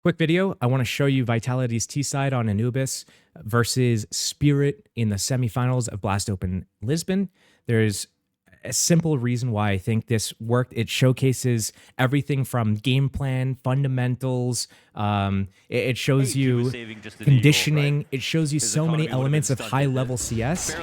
Quick video, I want to show you Vitality's T-side on Anubis versus Spirit in the semifinals of Blast Open Lisbon. There's a simple reason why I think this worked. It showcases everything from game plan, fundamentals. It shows you conditioning. It shows you so many elements of high-level CS.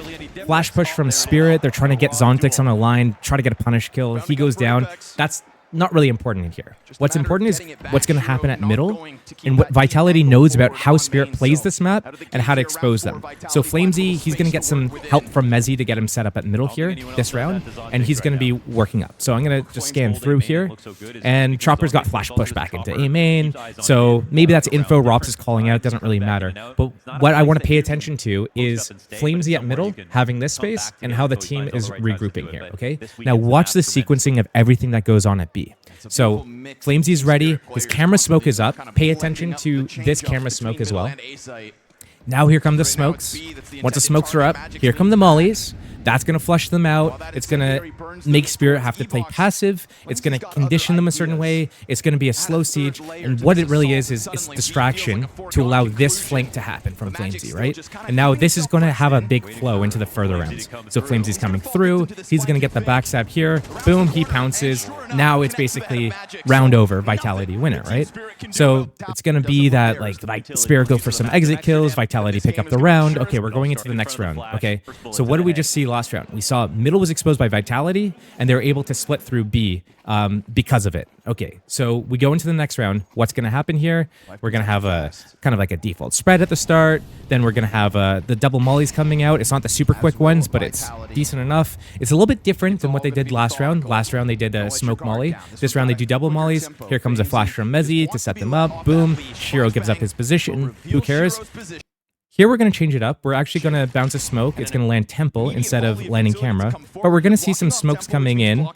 Flash push from Spirit. They're trying to get Zontix on a line, try to get a punish kill. He goes down. That's not really important in here. What's important is what's going to happen at middle and what Vitality knows about how Spirit plays this map and how to expose them. So Flamesy, he's going to get some help from Mezzy to get him set up at middle here this round, and he's going to be working up. So I'm going to just scan through here, and Chopper's got flash push back into A main, so maybe that's info Rops is calling out, doesn't really matter. But what I want to pay attention to is Flamesy at middle having this space and how the team is regrouping here, okay? Now watch the sequencing of everything that goes on at B. So Flamesy's ready, his camera smoke is up, pay attention to this camera smoke as well. Now here come the smokes. Once the smokes are up, here come the mollies. That's going to flush them out. It's going to make Spirit have to play passive. It's going to condition them a certain way. It's going to be a slow siege. And what it really is it's distraction to allow this flank to happen from Flamesy, right? And now this is going to have a big flow into the further rounds. So Flamesy's coming through. He's going to get the backstab here. Boom, he pounces. Now it's basically round over, Vitality winner, right? So it's going to be that like Spirit go for some exit kills, Vitality pick up the round. Okay, we're going into the next round, okay? So what did we just see last round? We saw middle was exposed by Vitality, and they were able to split through B because of it. Okay, so we go into the next round. What's going to happen here? We're going to have a kind of like a default spread at the start. Then we're going to have the double mollies coming out. It's not the super quick ones, but it's decent enough. It's a little bit different than what they did last round. Last round they did a smoke molly. This round they do double mollies. Here comes a flash from Mezzy to set them up. Boom. Shiro gives up his position. Who cares? Here we're going to change it up. We're actually going to bounce a smoke. It's going to land Temple instead of landing camera. But we're going to see some smokes coming in.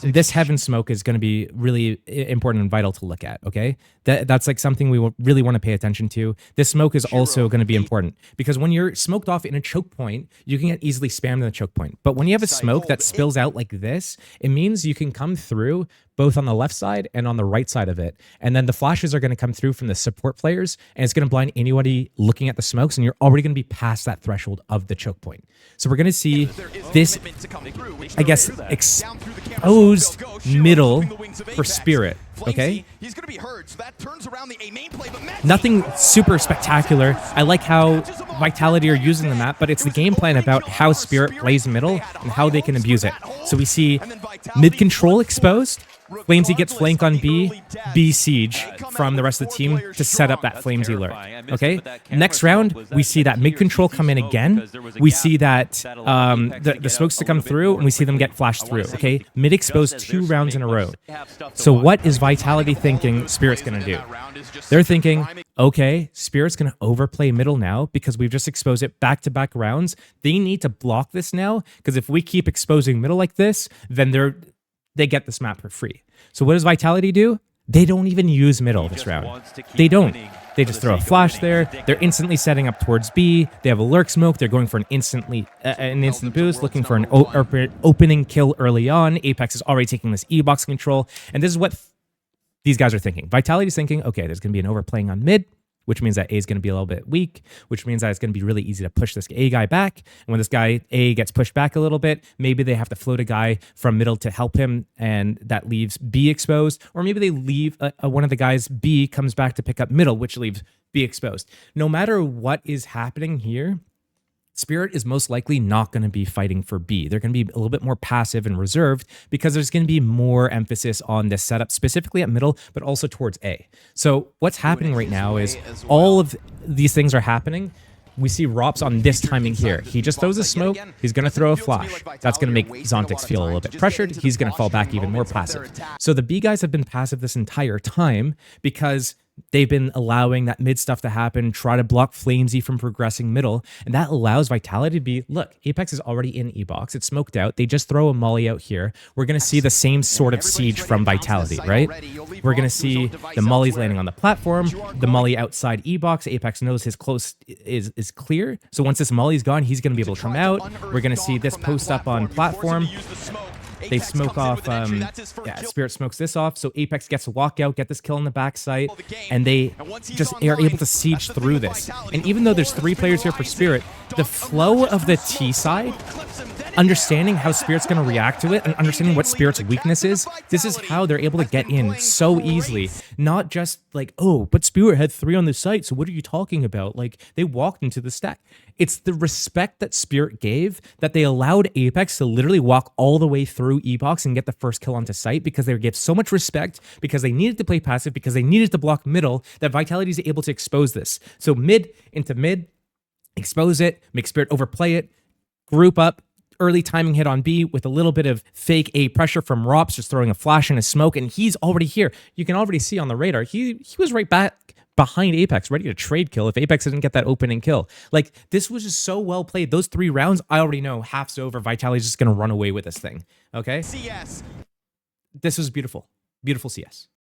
This heaven smoke is going to be really important and vital to look at, okay? That's like something we really want to pay attention to. This smoke is also going to be important because when you're smoked off in a choke point, you can get easily spammed in the choke point. But when you have a smoke that spills out like this, it means you can come through both on the left side and on the right side of it. And then the flashes are going to come through from the support players, and it's going to blind anybody looking at the smokes, and you're already going to be past that threshold of the choke point. So we're going to see this, I guess, exposed middle for Spirit, okay? Nothing super spectacular. I like how Vitality are using the map, but it's the game plan about how Spirit plays middle and how they can abuse it. So we see mid-control exposed. Flamesy gets flank on B, B siege from the rest of the team to set up that Flamesy lurk. Okay, next round, we see that mid-control come in again. We see that the smokes to come through, and we see them get flashed through. Okay, mid-exposed 2 rounds in a row. So what is Vitality thinking Spirit's going to do? They're thinking, okay, Spirit's going to overplay middle now because we've just exposed it back-to-back rounds. They need to block this now because if we keep exposing middle like this, then they get this map for free. So what does Vitality do? They don't even use middle this round. They don't. They just throw a flash there. They're instantly setting up towards B. They have a lurk smoke. They're going for an instant boost, looking for an opening kill early on. Apex is already taking this E-box control. And this is what these guys are thinking. Vitality's thinking, okay, there's going to be an overplaying on mid, which means that A is going to be a little bit weak, which means that it's going to be really easy to push this A guy back. And when this guy A gets pushed back a little bit, maybe they have to float a guy from middle to help him, and that leaves B exposed. Or maybe they leave one of the guys B comes back to pick up middle, which leaves B exposed. No matter what is happening here, Spirit is most likely not going to be fighting for B. They're going to be a little bit more passive and reserved because there's going to be more emphasis on this setup, specifically at middle, but also towards A. So what's happening right now is all of these things are happening. We see Rops on this timing here. He just throws a smoke. He's going to throw a flash. That's going to make Zontix feel a little bit pressured. He's going to fall back even more passive. So the B guys have been passive this entire time because they've been allowing that mid stuff to happen, try to block Flamesy from progressing middle, and that allows Vitality to be, look, Apex is already in E-box, it's smoked out, they just throw a molly out here. We're going to see the same sort of siege from Vitality, right? We're going to see the mollies landing on the platform, the molly outside E-box. Apex knows his close is clear, so once this molly's gone, he's going to be able to come out. We're going to see this post up on platform. They smoke off, yeah, Spirit smokes this off, so Apex gets to walk out, get this kill on the backside, and they just are able to siege through this. And even though there's 3 players here for Spirit, the flow of the T side, understanding how Spirit's going to react to it and understanding what Spirit's weakness is, this is how they're able to get in so easily. Not just like, oh, but Spirit had 3 on the site, so what are you talking about? Like, they walked into the stack. It's the respect that Spirit gave that they allowed Apex to literally walk all the way through E-Box and get the first kill onto site, because they gave so much respect, because they needed to play passive, because they needed to block middle, that Vitality is able to expose this. So mid into mid, expose it, make Spirit overplay it, group up, early timing hit on B with a little bit of fake A pressure from Rops, just throwing a flash and a smoke, and he's already here. You can already see on the radar, he was right back behind Apex, ready to trade kill if Apex didn't get that opening kill. Like, this was just so well played. Those 3 rounds, I already know half's over. Vitality's just going to run away with this thing, okay? CS. This was beautiful. Beautiful CS.